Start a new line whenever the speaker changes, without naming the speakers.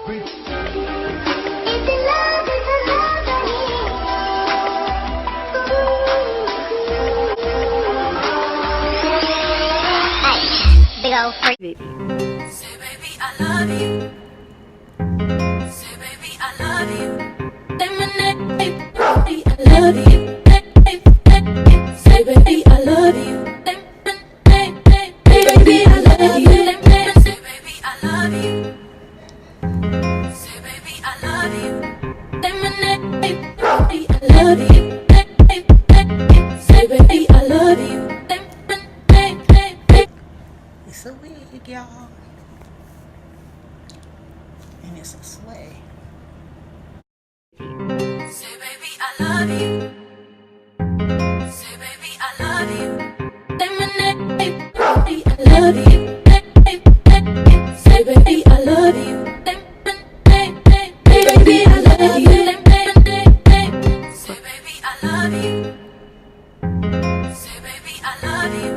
Big old freak.
Say baby I love you. Say baby I love you. Say my name, baby I love you. Say baby I love you. Say my name, baby I love you. Say baby I love you. Say baby I love you. Say my name, baby I love you. Say baby I love you.
It's a wig, y'all, and it's a sway.
Say baby I love you. Say baby I love you. Say my name, baby I love you. Say baby I love you. Say my name, baby I love you. Say baby I love you. Say baby I love you.